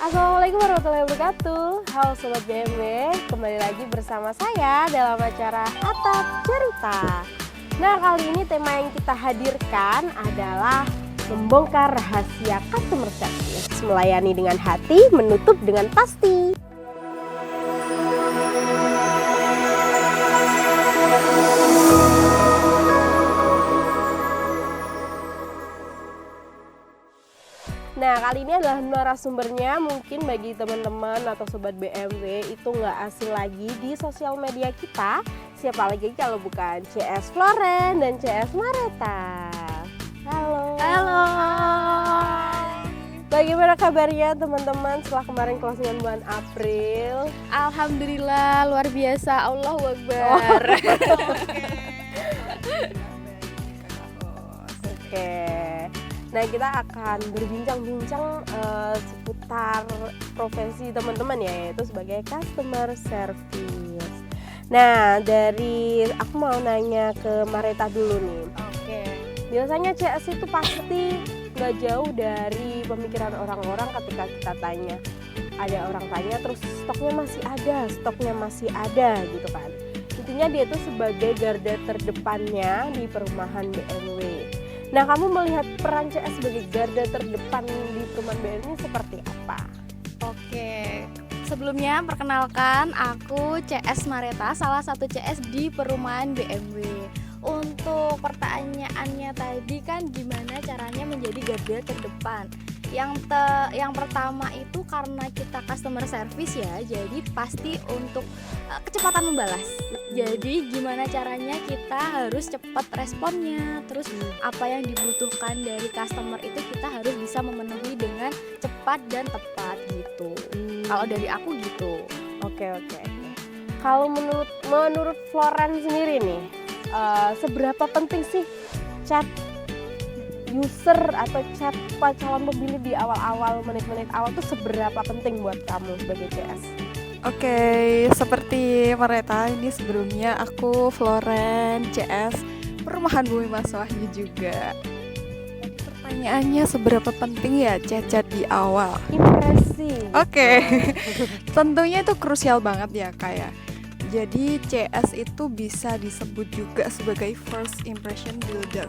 Assalamualaikum warahmatullahi wabarakatuh. Halo Sobat BMW, kembali lagi bersama saya dalam acara Atap Cerita. Nah, kali ini tema yang kita hadirkan adalah membongkar rahasia customer service. Melayani dengan hati, menutup dengan pasti. Nah, kali ini adalah narasumbernya mungkin bagi teman-teman atau Sobat BMW itu nggak asing lagi di sosial media kita. Siapa lagi kalau bukan CS Floren dan CS Mareta. Halo. Halo. Bagaimana kabarnya teman-teman setelah kemarin closingan bulan April? Alhamdulillah luar biasa. Allahu Akbar. Oke. Nah, kita akan berbincang-bincang seputar profesi teman-teman ya, yaitu sebagai customer service. Nah, aku mau nanya ke Mareta dulu nih. Oke. Biasanya CS itu pasti nggak jauh dari pemikiran orang-orang ketika kita tanya. Ada orang tanya terus stoknya masih ada gitu kan. Intinya dia itu sebagai garda terdepannya di perumahan BMW. Nah, kamu melihat peran CS sebagai garda terdepan di perumahan BMW seperti apa? Oke. Sebelumnya perkenalkan aku CS Mareta, salah satu CS di perumahan BMW. Untuk pertanyaannya tadi kan gimana caranya menjadi garda terdepan? Yang pertama itu karena kita customer service ya, jadi pasti untuk kecepatan membalas. Jadi gimana caranya kita harus cepat responnya, terus apa yang dibutuhkan dari customer itu kita harus bisa memenuhi dengan cepat dan tepat gitu. Kalau dari aku gitu. Oke. Kalau menurut Floren sendiri nih, seberapa penting sih chat user atau chat calon pemilih di awal-awal menit-menit awal tuh seberapa penting buat kamu sebagai CS? Oke, seperti Mareta ini sebelumnya aku Floren CS Perumahan Bumi Mas Wahyu juga. Jadi pertanyaannya seberapa penting ya chat di awal? Impresi. Oke. Tentunya itu krusial banget ya kayak. Jadi CS itu bisa disebut juga sebagai first impression builder,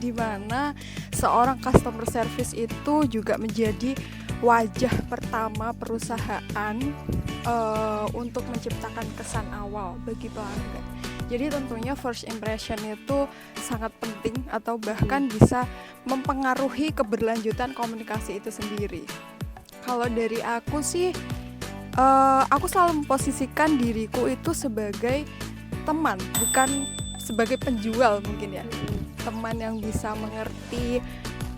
di mana seorang customer service itu juga menjadi wajah pertama perusahaan untuk menciptakan kesan awal bagi pelanggan. Jadi tentunya first impression itu sangat penting atau bahkan bisa mempengaruhi keberlanjutan komunikasi itu sendiri. Kalau dari aku sih, aku selalu memposisikan diriku itu sebagai teman, bukan sebagai penjual mungkin ya. Teman yang bisa mengerti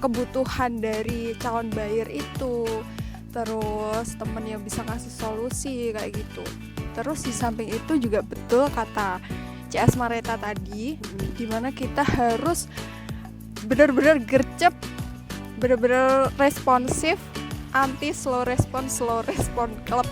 kebutuhan dari calon buyer itu, terus teman yang bisa ngasih solusi kayak gitu. Terus di samping itu juga betul kata CS Mareta tadi, dimana kita harus benar-benar gercep, benar-benar responsif, anti slow respon club.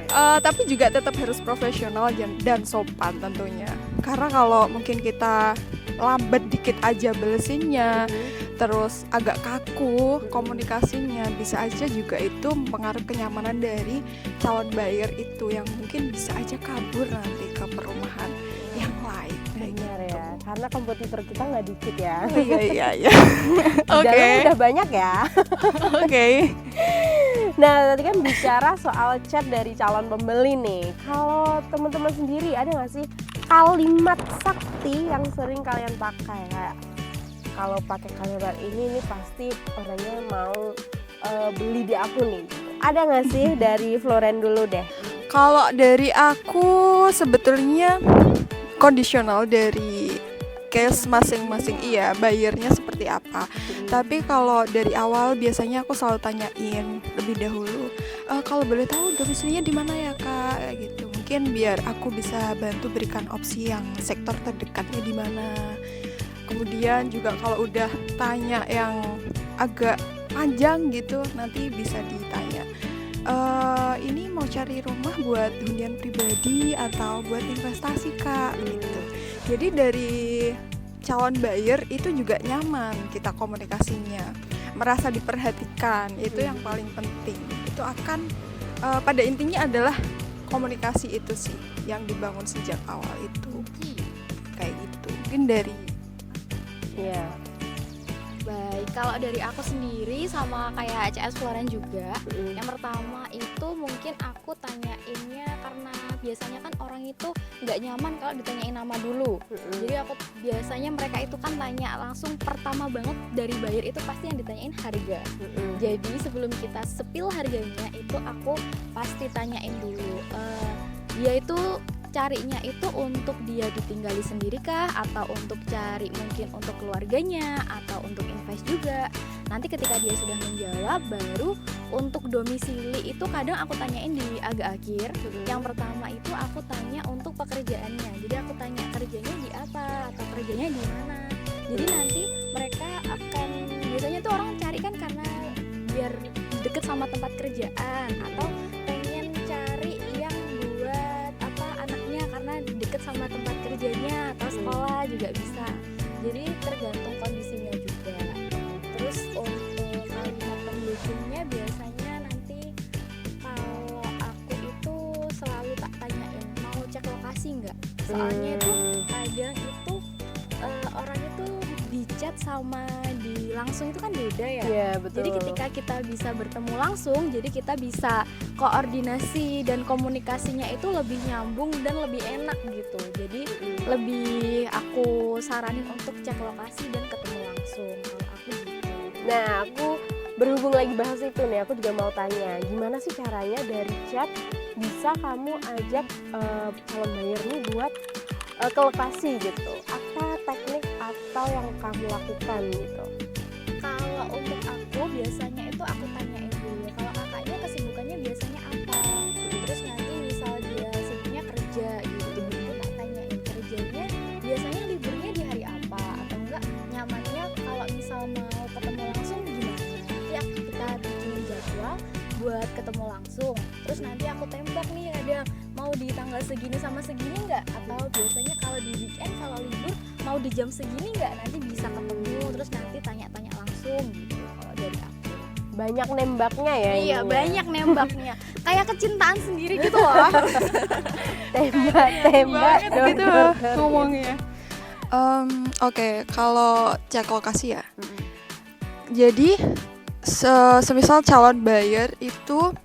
Tapi juga tetap harus profesional dan sopan tentunya. Karena kalau mungkin kita lambat dikit aja balesinnya, terus agak kaku komunikasinya, bisa aja juga itu mempengaruhi kenyamanan dari calon buyer itu yang mungkin bisa aja kabur nanti ke perumahan yang lain. Benar ya, karena kompetitor kita nggak dikit ya. Iya. Oke. Udah banyak ya. Oke. Nah, tadi kan bicara soal chat dari calon pembeli nih. Kalau teman-teman sendiri ada nggak sih kalimat sakti yang sering kalian pakai? Kayak kalau pakai kalimat ini pasti orangnya mau beli di aku nih. Ada nggak sih? Dari Floren dulu deh. Kalau dari aku sebetulnya kondisional dari case masing-masing, iya, bayarnya seperti apa. Tapi kalau dari awal biasanya aku selalu tanyain lebih dahulu, kalau boleh tahu domisilinya di mana ya kak, kayak gitu. Mungkin biar aku bisa bantu berikan opsi yang sektor terdekatnya di mana. Kemudian juga kalau udah tanya yang agak panjang gitu, nanti bisa ditanya, ini mau cari rumah buat hunian pribadi atau buat investasi kak, gitu. Jadi dari calon buyer itu juga nyaman kita komunikasinya. merasa diperhatikan, itu yang paling penting. Itu akan pada intinya adalah komunikasi itu sih yang dibangun sejak awal itu, kayak gitu. Mungkin dari Iya. Baik, kalau dari aku sendiri sama kayak CS Floren juga. Yang pertama itu mungkin aku tanyainnya karena biasanya kan orang itu nggak nyaman kalau ditanyain nama dulu. Jadi aku biasanya mereka itu kan tanya langsung pertama banget dari buyer itu pasti yang ditanyain harga. Jadi sebelum kita spill harganya itu aku pasti tanyain dulu. Dia itu carinya itu untuk dia ditinggali sendiri kah, atau untuk cari mungkin untuk keluarganya, atau untuk invest juga. Nanti ketika dia sudah menjawab, baru untuk domisili itu kadang aku tanyain di agak akhir. Yang pertama itu aku tanya untuk pekerjaannya. Jadi aku tanya kerjanya di apa atau kerjanya di mana. Jadi nanti mereka akan, biasanya tuh orang cari kan karena biar deket sama tempat kerjaan, atau pengen cari yang buat apa anaknya karena deket sama tempat kerjanya, atau sekolah juga bisa. Jadi tergantung kondisinya juga. Terus untuk kalimat pendukungnya biasanya nanti kalau aku itu selalu tak tanyain mau cek lokasi nggak. Soalnya itu kadang itu orang itu di chat sama di langsung itu kan beda ya. Iya, betul. Jadi ketika kita bisa bertemu langsung, jadi kita bisa koordinasi dan komunikasinya itu lebih nyambung dan lebih enak gitu. Jadi lebih aku saranin untuk cek lokasi dan ketemu langsung. Kalau aku gitu. Nah, aku berhubung lagi bahas itu nih, aku juga mau tanya, gimana sih caranya dari chat bisa kamu ajak calon buyer nih buat ke lokasi gitu? Apa teknik atau yang kamu lakukan gitu? Kalau untuk aku biasanya itu aku tanyain dulu kalau kakaknya kesibukannya biasanya apa. Terus nanti misal dia sibuknya kerja gitu, itu tak tanyain kerjanya biasanya liburnya di hari apa, atau enggak nyamannya kalau misal mau ketemu langsung gimana. Nanti kita bikin jadwal buat ketemu langsung. Terus nanti aku tembak nih ada mau di tanggal segini sama segini nggak, atau biasanya kalau di weekend kalau libur mau di jam segini nggak, nanti bisa ketemu. Terus nanti tanya-tanya langsung gitu kalau dari aku. Banyak nembaknya ya? Iya, ininya? banyak nembaknya. Kayak kecintaan sendiri gitu loh. Tembak gitu ngomongnya. Oke, kalau cek lokasi ya. Jadi semisal calon buyer itu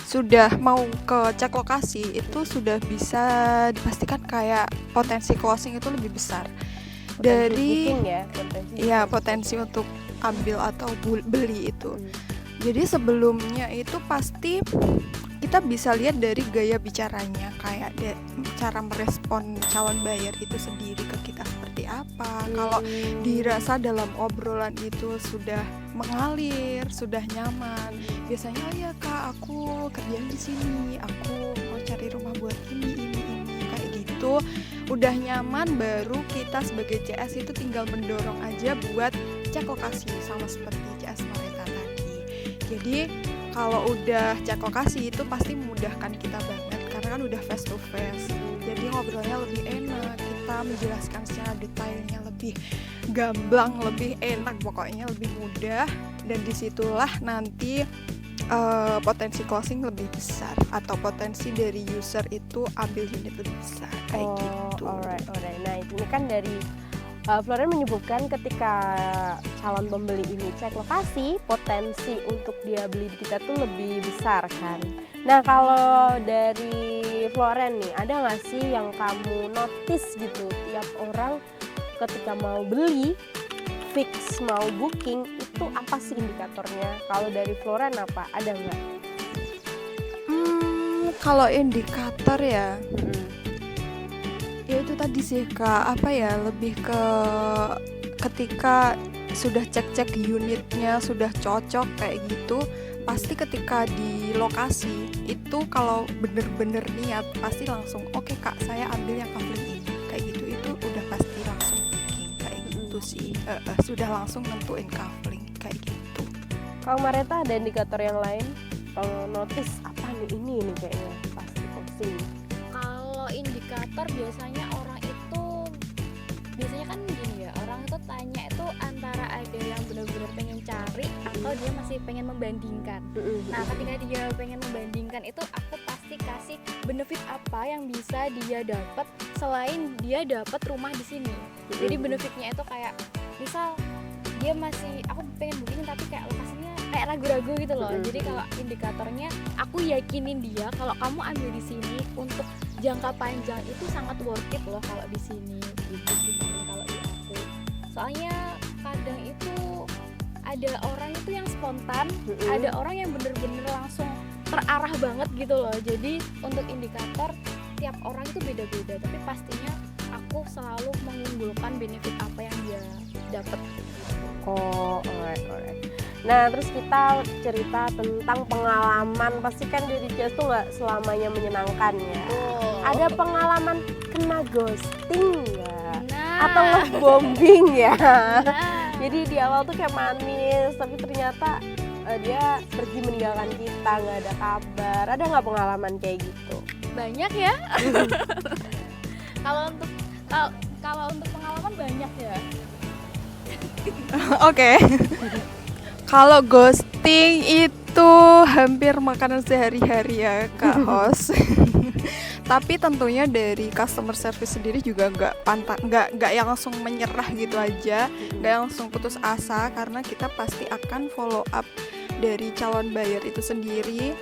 sudah mau ke cek lokasi, itu sudah bisa dipastikan kayak potensi closing itu lebih besar dari booking ya, potensi untuk ambil atau beli itu. Jadi sebelumnya itu pasti kita bisa lihat dari gaya bicaranya, kayak cara merespon calon buyer itu sendiri ke kita seperti apa. Kalau dirasa dalam obrolan itu sudah mengalir, sudah nyaman, biasanya oh ya kak aku kerjaan di sini, aku mau cari rumah buat ini kayak gitu. Udah nyaman, baru kita sebagai CS itu tinggal mendorong aja buat cek lokasi sama seperti CS Mareta tadi. Jadi kalau udah cek lokasi itu pasti memudahkan kita banget karena kan udah face to face. Jadi ngobrolnya lebih enak, kita menjelaskan secara detailnya lebih gamblang, lebih enak, pokoknya lebih mudah. Dan disitulah nanti potensi closing lebih besar atau potensi dari user itu ambil unit lebih besar kayak gitu. Alright. Nah ini kan dari Floren menyebutkan ketika calon pembeli ini cek lokasi, potensi untuk dia beli di kita tuh lebih besar kan. Nah kalau dari Floren nih, ada nggak sih yang kamu notice gitu tiap orang ketika mau beli, fix mau booking, itu apa sih indikatornya? Kalau dari Floren apa? Ada nggak? Kalau indikator ya, ya itu tadi sih kak, apa ya, lebih ke ketika sudah cek unitnya sudah cocok kayak gitu, pasti ketika di lokasi itu kalau bener-bener niat pasti langsung oke kak saya ambil yang kafling ini kayak gitu, itu udah pasti langsung booking kayak gitu sih. Sudah langsung nentuin kafling kayak gitu. Kalau Mareta ada indikator yang lain? Kalau notice apa nih ini kayaknya pasti closing. Kalau indikator biasanya orang itu biasanya kan gini ya, orang itu tanya itu antara ada yang benar-benar pengen cari atau dia masih pengen membandingkan. Nah, ketika dia pengen membandingkan itu aku pasti kasih benefit apa yang bisa dia dapat selain dia dapat rumah di sini. Jadi benefitnya itu kayak misal dia masih aku pengen booking tapi kayak lokasinya kayak ragu-ragu gitu loh. Jadi kalau indikatornya aku yakinin dia kalau kamu ambil di sini untuk jangka panjang itu sangat worth it loh kalau di sini gitu sih kalau di aku. Soalnya kadang itu ada orang itu yang spontan, ada orang yang bener-bener langsung terarah banget gitu loh. Jadi untuk indikator tiap orang itu beda-beda, tapi pastinya aku selalu mengunggulkan benefit apa yang dia dapat. Oh, alright. Nah, terus kita cerita tentang pengalaman. Pasti kan dari CS tuh nggak selamanya menyenangkan ya. Ada pengalaman kena ghosting nggak? Atau love bombing ya? Jadi di awal tuh kayak manis, tapi ternyata dia pergi meninggalkan kita, nggak ada kabar. Ada nggak pengalaman kayak gitu? Banyak ya. Kalau untuk pengalaman banyak ya. Oke. Kalau ghosting itu hampir makanan sehari-hari ya Kak Host. Tapi tentunya dari customer service sendiri juga nggak yang langsung menyerah gitu aja, nggak yang langsung putus asa, karena kita pasti akan follow up dari calon buyer itu sendiri,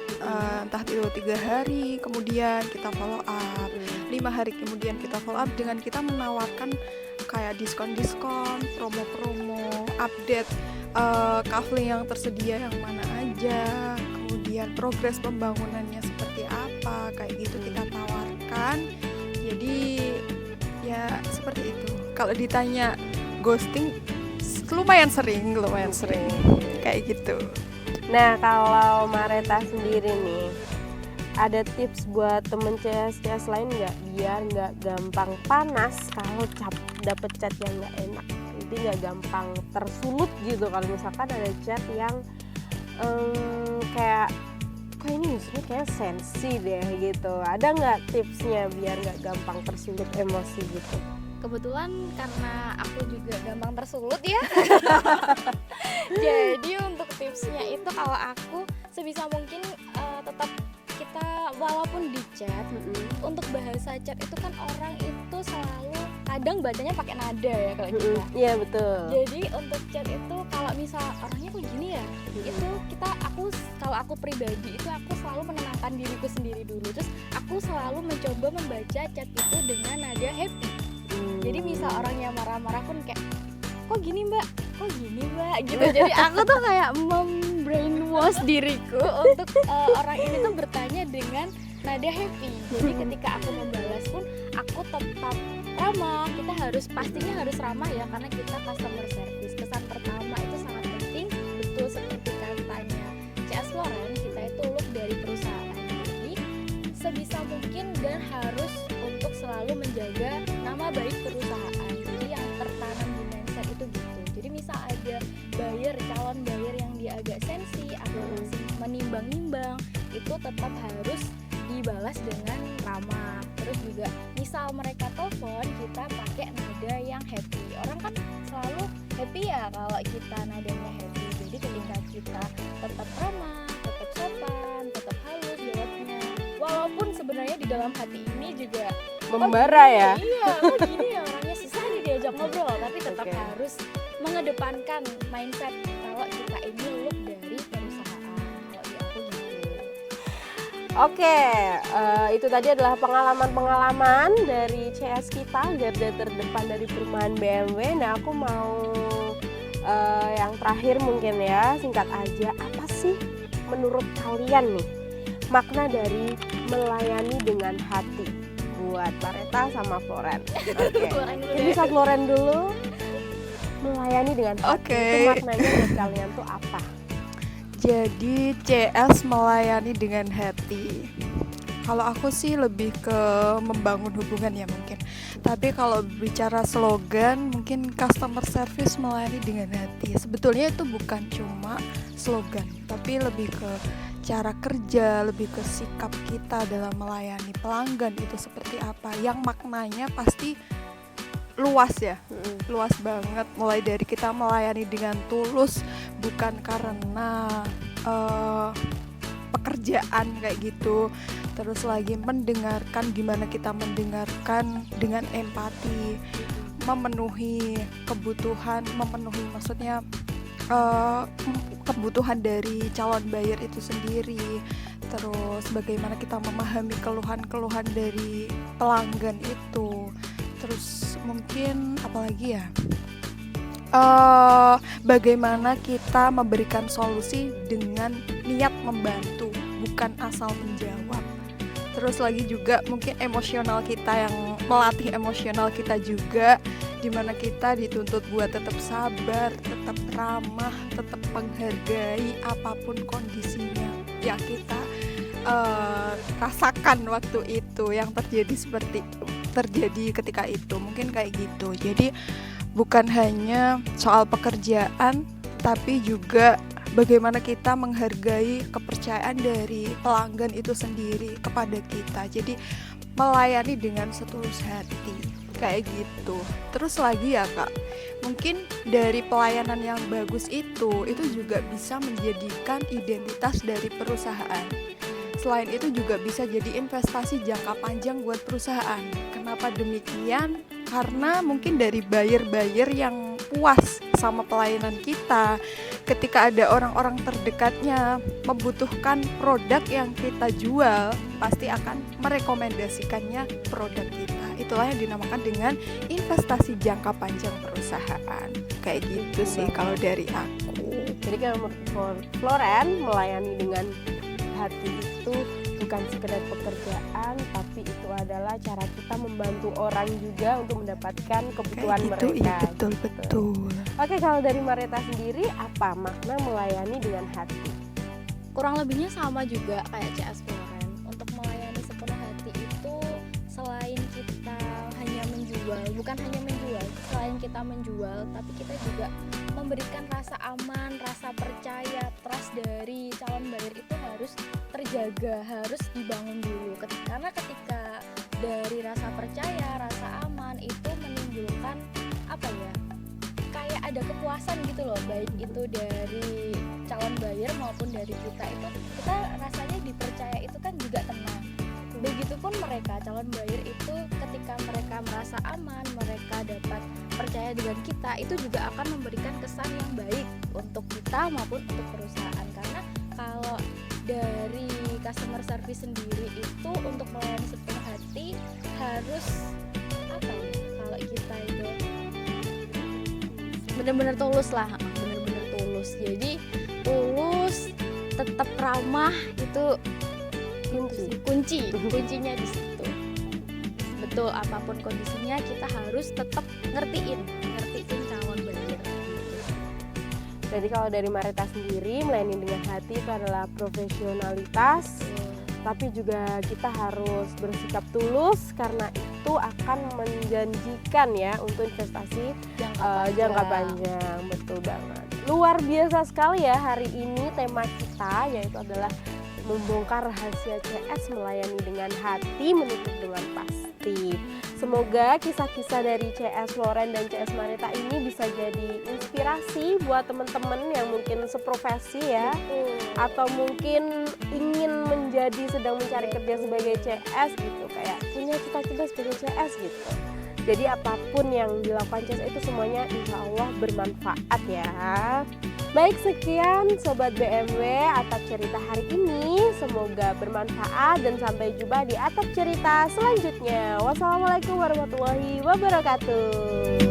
entah itu 3 hari kemudian kita follow up, 5 hari kemudian kita follow up dengan kita menawarkan kayak diskon-diskon, promo-promo, update kafling yang tersedia yang mana aja, kemudian progres pembangunannya seperti apa, kayak gitu kita tawarkan. Jadi ya seperti itu. Kalau ditanya ghosting lumayan sering kayak gitu. Nah, kalau Mareta sendiri nih, ada tips buat temen CS lain nggak biar nggak gampang panas kalau dapet chat yang nggak enak, jadi nggak gampang tersulut gitu. Kalau misalkan ada chat yang kayak kok ini maksudnya kayak sensi deh gitu, ada nggak tipsnya biar nggak gampang tersulut emosi gitu? Kebetulan karena aku juga gampang tersulut ya. Jadi untuk tipsnya itu kalau aku sebisa mungkin tetap kita walaupun di chat, untuk bahasa chat itu kan orang itu selalu kadang bacanya pakai nada ya kalau kita. Iya betul. Jadi untuk chat itu kalau misal orangnya kok gini ya, itu kalau aku pribadi itu aku selalu menenangkan diriku sendiri dulu. Terus aku selalu mencoba membaca chat itu dengan nada happy. Jadi misal orangnya marah-marah pun kayak kok gini mbak gitu. Jadi aku tuh kayak membrainwash diriku untuk orang ini tuh bertanya dengan nada happy. Jadi ketika aku membalas pun aku tetap ramah. Kita pastinya harus ramah ya, karena kita customer service. Kesan pertama itu sangat penting, betul seperti katanya CS Loren, kita itu look dari perusahaan. Jadi sebisa mungkin dan harus untuk selalu menjaga nama baik perusahaan. Jadi yang tertanam di mindset itu gitu. Jadi misal ada calon buyer yang dia agak sensi atau masih menimbang-nimbang, itu tetap harus dibalas dengan ramah. Terus juga misal mereka telepon, kita pakai nada yang happy. Orang kan selalu happy ya kalau kita nadanya happy. Jadi ketika kita tetap ramah, tetap sopan, tetap halus jawabnya, walaupun sebenarnya di dalam hati ini juga Membara ya. Iya, gini ya orangnya susah nih diajak ngobrol, tapi tetap harus mengedepankan mindset kalau kita ini look dari perusahaan. Kalau di aku gitu. Oke, itu tadi adalah pengalaman-pengalaman dari CS kita, garda terdepan dari perumahan BMW. Nah, aku mau yang terakhir mungkin ya, singkat aja, apa sih menurut kalian nih makna dari melayani dengan hati buat Mareta sama Floren? Oke, ini bisa Floren dulu. Melayani dengan hati itu maknanya buat kalian tuh apa? Jadi CS melayani dengan hati. Kalau aku sih lebih ke membangun hubungan ya mungkin. Tapi kalau bicara slogan, mungkin customer service melayani dengan hati. Sebetulnya itu bukan cuma slogan, tapi lebih ke cara kerja, lebih ke sikap kita dalam melayani pelanggan itu seperti apa. Yang maknanya pasti luas ya, Mm-mm. luas banget. Mulai dari kita melayani dengan tulus, bukan karena pekerjaan kayak gitu. Terus lagi mendengarkan, gimana kita mendengarkan dengan empati, memenuhi kebutuhan, maksudnya kebutuhan dari calon buyer itu sendiri. Terus bagaimana kita memahami keluhan-keluhan dari pelanggan itu. Terus mungkin apalagi ya, bagaimana kita memberikan solusi dengan niat membantu, bukan asal menjawab. Terus lagi juga mungkin emosional kita, yang melatih emosional kita juga, dimana kita dituntut buat tetap sabar, tetap ramah, tetap menghargai apapun kondisinya yang kita rasakan waktu itu, yang terjadi ketika itu. Mungkin kayak gitu. Jadi bukan hanya soal pekerjaan, tapi juga bagaimana kita menghargai kepercayaan dari pelanggan itu sendiri kepada kita. Jadi melayani dengan setulus hati, kayak gitu. Terus lagi ya Kak, mungkin dari pelayanan yang bagus itu juga bisa menjadikan identitas dari perusahaan. Selain itu juga bisa jadi investasi jangka panjang buat perusahaan. Kenapa demikian? Karena mungkin dari buyer-buyer yang puas sama pelayanan kita, ketika ada orang-orang terdekatnya membutuhkan produk yang kita jual, pasti akan merekomendasikannya produk kita. Itulah yang dinamakan dengan investasi jangka panjang perusahaan. Kayak gitu sih kalau dari aku. Jadi kalau menurut Floren, melayani dengan hati itu bukan sekedar pekerjaan, tapi itu adalah cara kita membantu orang juga untuk mendapatkan kebutuhan Kayak gitu, mereka. iya, betul. Oke, kalau dari Mareta sendiri, apa makna melayani dengan hati? Kurang lebihnya sama juga kayak CS Floren. Untuk melayani sepenuh hati itu selain kita hanya menjual, bukan hanya menjual, selain kita menjual, tapi kita juga memberikan rasa aman, rasa percaya, trust dari calon buyer itu harus terjaga, harus dibangun dulu. Karena ketika dari rasa percaya, rasa aman itu menimbulkan apa ya? Kayak ada kepuasan gitu loh, baik itu dari calon buyer maupun dari kita rasanya dipercaya itu kan juga tenang. Begitupun mereka calon buyer itu ketika mereka merasa aman, mereka dapat percaya dengan kita, itu juga akan memberikan kesan yang baik untuk kita maupun untuk perusahaan. Karena kalau dari customer service sendiri itu untuk melayani sepenuh hati harus apa ya? Kalau kita itu benar-benar tulus lah, benar-benar tulus. Jadi tulus, tetap ramah, itu kuncinya di situ. Betul, apapun kondisinya kita harus tetap ngertiin calon buyer. Jadi kalau dari Mareta sendiri, melayani dengan hati itu adalah profesionalitas, tapi juga kita harus bersikap tulus karena itu akan menjanjikan ya untuk investasi jangka panjang. Betul banget. Luar biasa sekali ya hari ini tema kita, yaitu adalah membongkar rahasia CS melayani dengan hati, menutup dengan pasti. Semoga kisah-kisah dari CS Floren dan CS Mareta ini bisa jadi inspirasi buat teman-teman yang mungkin seprofesi ya, atau mungkin ingin sedang mencari kerja sebagai CS gitu, kayak punya cita-cita sebagai CS gitu. Jadi apapun yang dilakukan CS itu semuanya insya Allah bermanfaat ya. Baik, sekian Sobat BMW Atap Cerita hari ini. Semoga bermanfaat dan sampai jumpa di Atap Cerita selanjutnya. Wassalamualaikum warahmatullahi wabarakatuh.